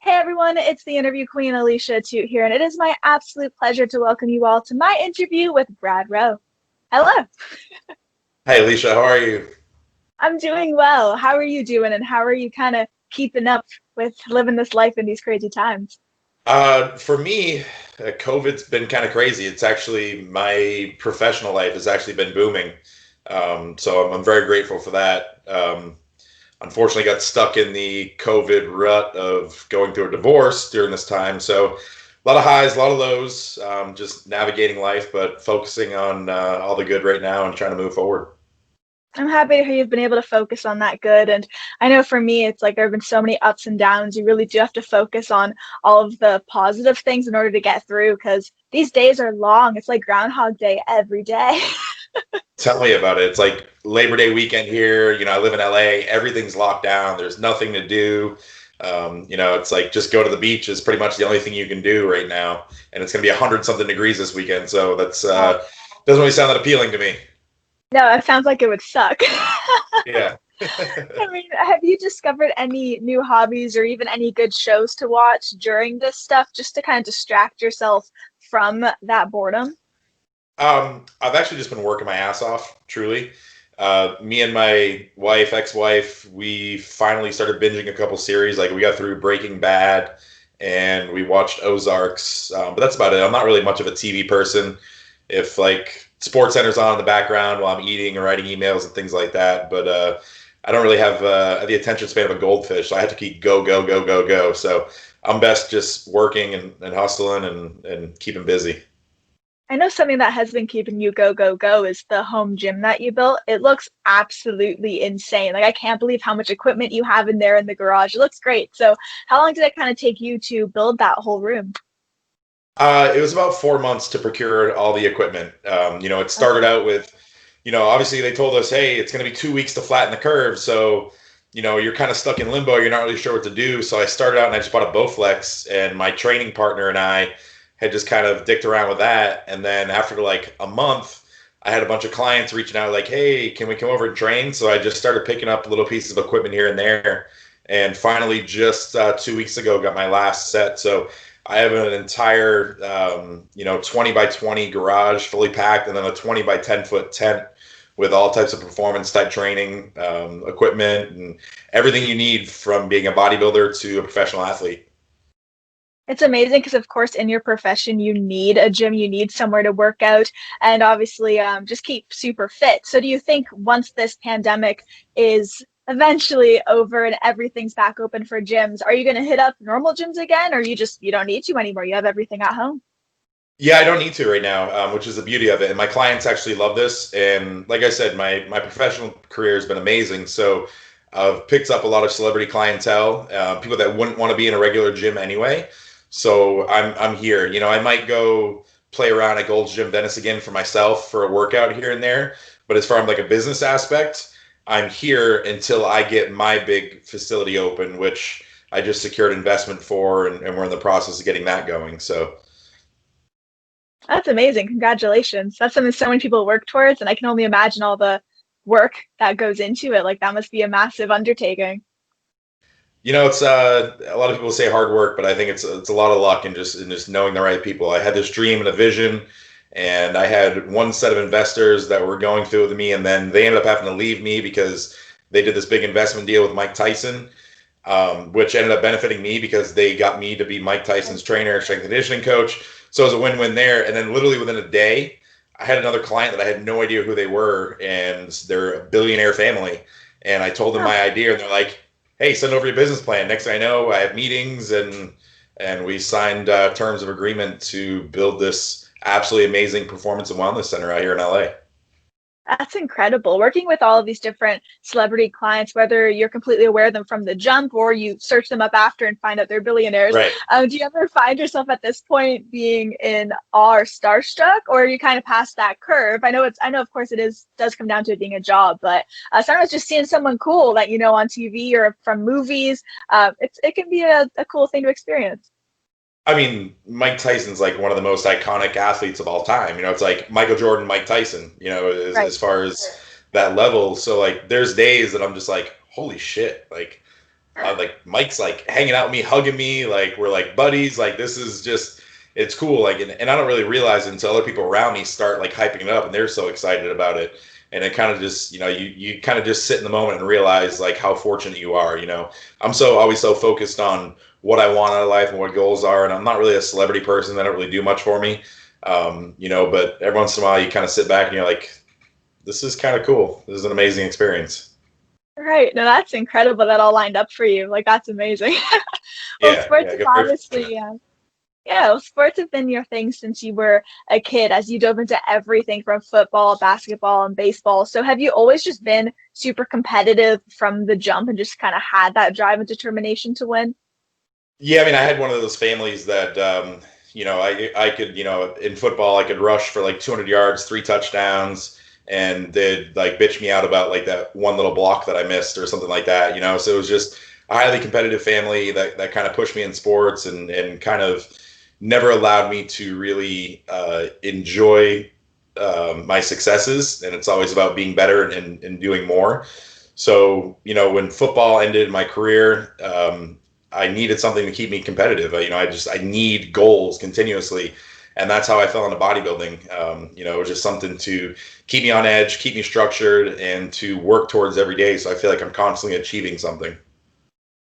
Hey everyone, it's the interview queen Alicia Atout here, and it is my absolute pleasure to welcome you all to my interview with Brad Rowe. Hello, Hi, Alicia. How are you? I'm doing well. How are you doing, and how are you kind of keeping up with living this life in these crazy times? For me, COVID's been kind of crazy. It's actually my professional life has actually been booming. So I'm very grateful for that. Unfortunately, got stuck in the COVID rut of going through a divorce during this time. So a lot of highs, a lot of lows, just navigating life, but focusing on all the good right now and trying to move forward. I'm happy to hear you've been able to focus on that good. And I know for me, it's like there have been so many ups and downs. You really do have to focus on all of the positive things in order to get through because these days are long. It's like Groundhog Day every day. Tell me about it. It's like Labor Day weekend here. I live in LA. Everything's locked down. There's nothing to do. It's like just go to the beach is pretty much the only thing you can do right now. And it's going to be 100 something degrees this weekend. So that's Oh, doesn't really sound that appealing to me. no, it sounds like it would suck. Yeah. I mean, have you discovered any new hobbies or even any good shows to watch during this stuff just to kind of distract yourself from that boredom? I've actually just been working my ass off, truly. Me and my wife, ex-wife, we finally started binging a couple series. Like we got through Breaking Bad and we watched Ozarks. But that's about it. I'm not really much of a TV person. If like Sports Center's on in the background while I'm eating or writing emails and things like that. But I don't really have the attention span of a goldfish. So I have to keep go, go, go, go, go. So I'm best just working and hustling and keeping busy. I know something that has been keeping you go, go, go is the home gym that you built. It looks absolutely insane. Like, I can't believe how much equipment you have in there in the garage. It looks great. So, how long did it kind of take you to build that whole room? It was about 4 months to procure all the equipment. It started Okay. out with, obviously they told us, hey, it's going to be 2 weeks to flatten the curve. So, you're kind of stuck in limbo. You're not really sure what to do. So I started out and I just bought a Bowflex, and my training partner and I had just kind of dicked around with that. And then after like a month, I had a bunch of clients reaching out like, hey, can we come over and train? So I just started picking up little pieces of equipment here and there. And finally, just 2 weeks ago, got my last set. So I have an entire, 20 by 20 garage fully packed, and then a 20 by 10-foot tent with all types of performance type training, equipment, and everything you need from being a bodybuilder to a professional athlete. It's amazing because, of course, in your profession, you need a gym, you need somewhere to work out, and obviously, just keep super fit. So, do you think once this pandemic is eventually over and everything's back open for gyms, are you going to hit up normal gyms again, or you don't need to anymore? You have everything at home. Yeah, I don't need to right now, which is the beauty of it. And my clients actually love this. And like I said, my professional career has been amazing. So I've picked up a lot of celebrity clientele, people that wouldn't want to be in a regular gym anyway. So I'm here. I might go play around at Gold's Gym Venice again for myself for a workout here and there. But as far as like a business aspect, I'm here until I get my big facility open, which I just secured investment for, and we're in the process of getting that going. So. That's amazing. Congratulations. That's something so many people work towards, and I can only imagine all the work that goes into it. Like, that must be a massive undertaking. It's a lot of people say hard work, but I think it's a lot of luck and just knowing the right people. I had this dream and a vision, and I had one set of investors that were going through with me, and then they ended up having to leave me because they did this big investment deal with Mike Tyson, which ended up benefiting me because they got me to be Mike Tyson's trainer, strength and conditioning coach. So it was a win-win there. And then literally within a day, I had another client that I had no idea who they were, and they're a billionaire family. And I told them Oh, my idea, and they're like, "Hey, send over your business plan." Next thing I know, I have meetings, and we signed terms of agreement to build this absolutely amazing performance and wellness center out here in LA. that's incredible. Working with all of these different celebrity clients, whether you're completely aware of them from the jump or you search them up after and find out they're billionaires, Right. do you ever find yourself at this point being in awe or starstruck, or are you kind of past that curve? I know, of course, does come down to it being a job, but sometimes just seeing someone cool that you know on TV or from movies, it can be a cool thing to experience. I mean, Mike Tyson's like one of the most iconic athletes of all time. It's like Michael Jordan, Mike Tyson, Right. as far as that level. So like there's days that I'm just like, holy shit, like like Mike's like hanging out with me, hugging me, like we're like buddies. Like this is just it's cool. Like and I don't really realize it until other people around me start like hyping it up and they're so excited about it. And it kind of just, you kind of just sit in the moment and realize like how fortunate you are. I'm so always so focused on what I want out of life and what goals are. And I'm not really a celebrity person. That don't really do much for me. But every once in a while you kind of sit back and you're like, this is kind of cool. This is an amazing experience. Right. No, that's incredible that all lined up for you. Like that's amazing. Well, Yeah. sports Yeah. is Very obviously, fortunate. yeah, well, sports have been your thing since you were a kid, as you dove into everything from football, basketball, and baseball. So have you always just been super competitive from the jump and just kind of had that drive and determination to win? Yeah, I mean, I had one of those families that, I could, in football, I could rush for like 200 yards, 3 touchdowns, and they'd like bitch me out about like that one little block that I missed or something like that. So it was just a highly competitive family that kind of pushed me in sports and kind of never allowed me to really enjoy my successes. And it's always about being better and doing more. So, when football ended my career, I needed something to keep me competitive. I need goals continuously. And that's how I fell into bodybuilding. It was just something to keep me on edge, keep me structured, and to work towards every day. So I feel like I'm constantly achieving something.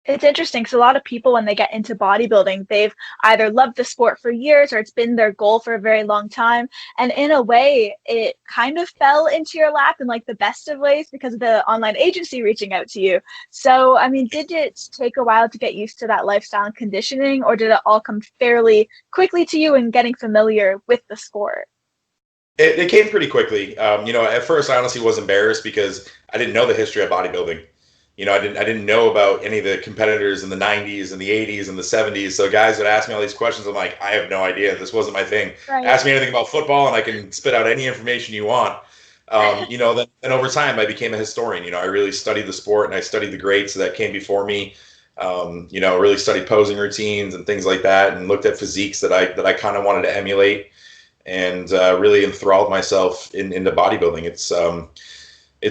It's interesting because a lot of people, when they get into bodybuilding, they've either loved the sport for years or it's been their goal for a very long time. And in a way, it kind of fell into your lap in like the best of ways because of the online agency reaching out to you. So, I mean, did it take a while to get used to that lifestyle and conditioning, or did it all come fairly quickly to you and getting familiar with the sport? It came pretty quickly. At first I honestly was embarrassed because I didn't know the history of bodybuilding. I didn't know about any of the competitors in the 90s and the 80s and the 70s. So guys would ask me all these questions. I'm like, I have no idea. This wasn't my thing. Right. Ask me anything about football and I can spit out any information you want. Then over time I became a historian. I really studied the sport and I studied the greats that came before me. Really studied posing routines and things like that, and looked at physiques that I kind of wanted to emulate, and really enthralled myself into bodybuilding. It's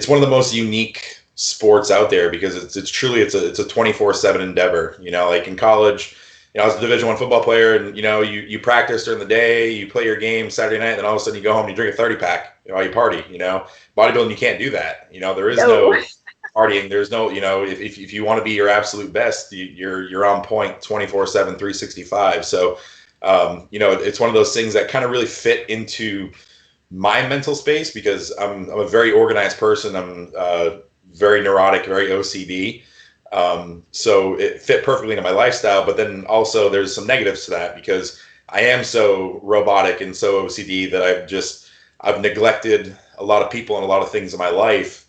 one of the most unique sports out there because it's truly it's a 24/7 endeavor. Like in college, I was a Division I football player, and you practice during the day, you play your game Saturday night, and then all of a sudden you go home and you drink a 30 pack while you party. Bodybuilding, you can't do that. There is No. no partying. There's no, if you want to be your absolute best, you're on point 24/7, 365. So it's one of those things that kind of really fit into my mental space because I'm a very organized person. I'm very neurotic, very OCD. So it fit perfectly into my lifestyle. But then also there's some negatives to that because I am so robotic and so OCD that I've neglected a lot of people and a lot of things in my life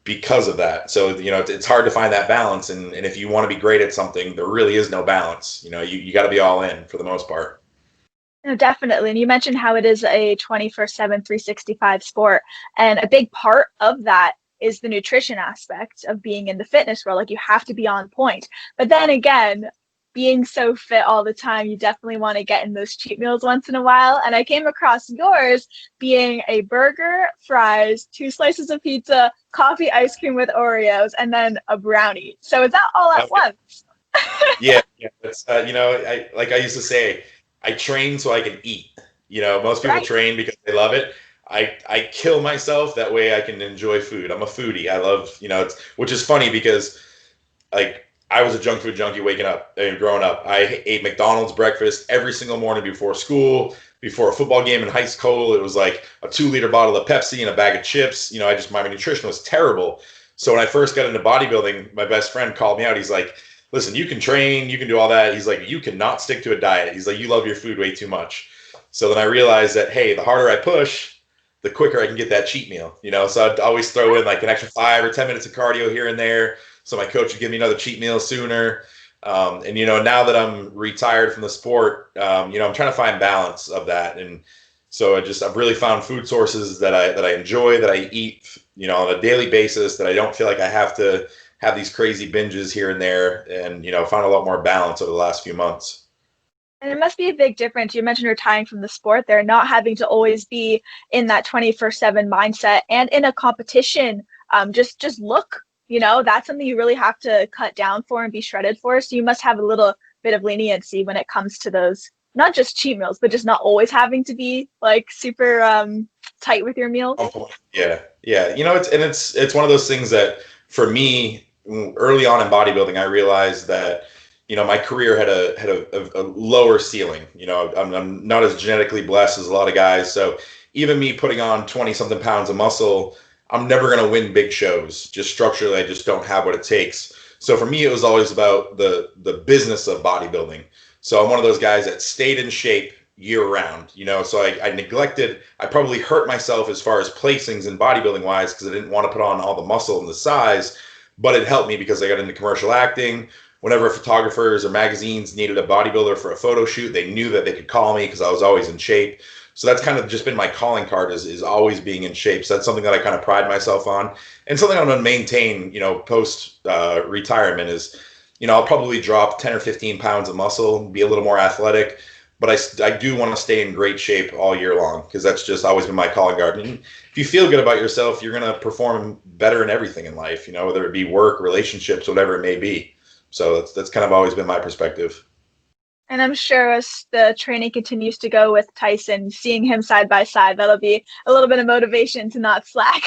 because of that. So, it's hard to find that balance. And if you want to be great at something, there really is no balance. You got to be all in for the most part. No, definitely. And you mentioned how it is a 24/7, 365 sport. And a big part of that is the nutrition aspect of being in the fitness world. Like you have to be on point. But then again, being so fit all the time, you definitely want to get in those cheat meals once in a while. And I came across yours being a burger, fries, 2 slices of pizza, coffee, ice cream with Oreos, and then a brownie. So is that all at Okay. once? Yeah, yeah. It's, I used to say, I train so I can eat. Most people Right. train because they love it. I kill myself that way I can enjoy food. I'm a foodie. I love, which is funny because like I was a junk food junkie waking up and growing up. I ate McDonald's breakfast every single morning before school, before a football game in high school. It was like a 2 liter bottle of Pepsi and a bag of chips. My nutrition was terrible. So when I first got into bodybuilding, my best friend called me out. He's like, listen, you can train, you can do all that. He's like, you cannot stick to a diet. He's like, you love your food way too much. So then I realized that, hey, the harder I push, the quicker I can get that cheat meal. So I'd always throw in like an extra 5 or 10 minutes of cardio here and there. So my coach would give me another cheat meal sooner. And now that I'm retired from the sport, I'm trying to find balance of that. And so I've really found food sources that I enjoy, that I eat, on a daily basis, that I don't feel like I have to have these crazy binges here and there, and found a lot more balance over the last few months. And it must be a big difference. You mentioned retiring from the sport there, not having to always be in that 24/7 mindset and in a competition, just look that's something you really have to cut down for and be shredded for. So you must have a little bit of leniency when it comes to those, not just cheat meals, but just not always having to be like super tight with your meals. Yeah, yeah. It's one of those things that for me, early on in bodybuilding, I realized that my career had a lower ceiling. I'm not as genetically blessed as a lot of guys, so even me putting on 20 something pounds of muscle, I'm never going to win big shows. Just structurally, I just don't have what it takes. So for me, it was always about the business of bodybuilding. So I'm one of those guys that stayed in shape year round, so I probably hurt myself as far as placings in bodybuilding wise because I didn't want to put on all the muscle and the size, but it helped me because I got into commercial acting. Whenever photographers or magazines needed a bodybuilder for a photo shoot, they knew that they could call me because I was always in shape. So that's kind of just been my calling card is always being in shape. So that's something that I kind of pride myself on, and something I'm going to maintain, post retirement is, I'll probably drop 10 or 15 pounds of muscle, be a little more athletic, but I do want to stay in great shape all year long because that's just always been my calling card. And if you feel good about yourself, you're going to perform better in everything in life, whether it be work, relationships, whatever it may be. So that's kind of always been my perspective. And I'm sure as the training continues to go with Tyson, seeing him side by side, that'll be a little bit of motivation to not slack.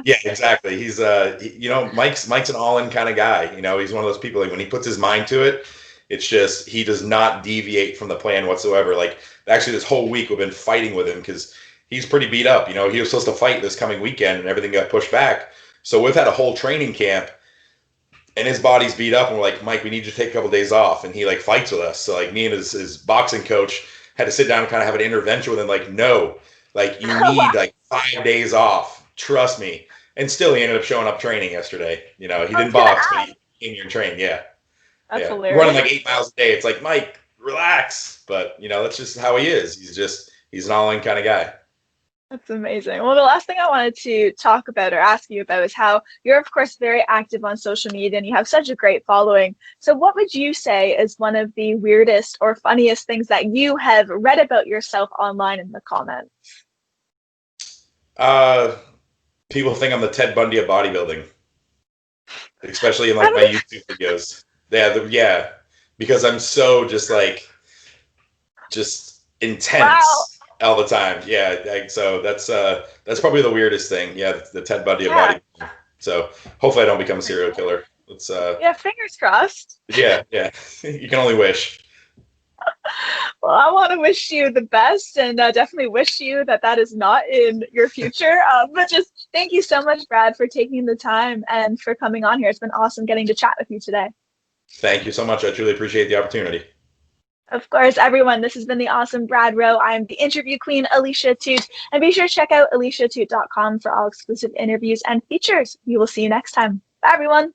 Yeah, exactly. He's Mike's an all-in kind of guy. He's one of those people, like when he puts his mind to it, it's just he does not deviate from the plan whatsoever. Like actually this whole week we've been fighting with him because he's pretty beat up. He was supposed to fight this coming weekend and everything got pushed back. So we've had a whole training camp and his body's beat up and we're like, Mike, we need you to take a couple of days off, and he like fights with us. So like me and his boxing coach had to sit down and kind of have an intervention with him, like, no, like you need like 5 days off, trust me. And still he ended up showing up training yesterday. He didn't box, but he came here and trained. Yeah, That's yeah, hilarious. running like 8 miles a day. It's like, Mike, relax. But that's just how he is. He's an all-in kind of guy. That's amazing. Well, the last thing I wanted to talk about or ask you about is how you're, of course, very active on social media and you have such a great following. So what would you say is one of the weirdest or funniest things that you have read about yourself online in the comments? People think I'm the Ted Bundy of bodybuilding, especially in like my YouTube videos. Yeah, because I'm so just intense. Wow. All the time. Yeah. So that's probably the weirdest thing. Yeah. The Ted Bundy of bodybuilding. So hopefully I don't become a serial killer. Yeah, fingers crossed. Yeah. You can only wish. Well, I want to wish you the best and definitely wish you that is not in your future. But just thank you so much, Brad, for taking the time and for coming on here. It's been awesome getting to chat with you today. Thank you so much. I truly appreciate the opportunity. Of course, everyone, this has been the awesome Brad Rowe. I'm the interview queen, Alicia Atout. And be sure to check out aliciaatout.com for all exclusive interviews and features. We will see you next time. Bye, everyone.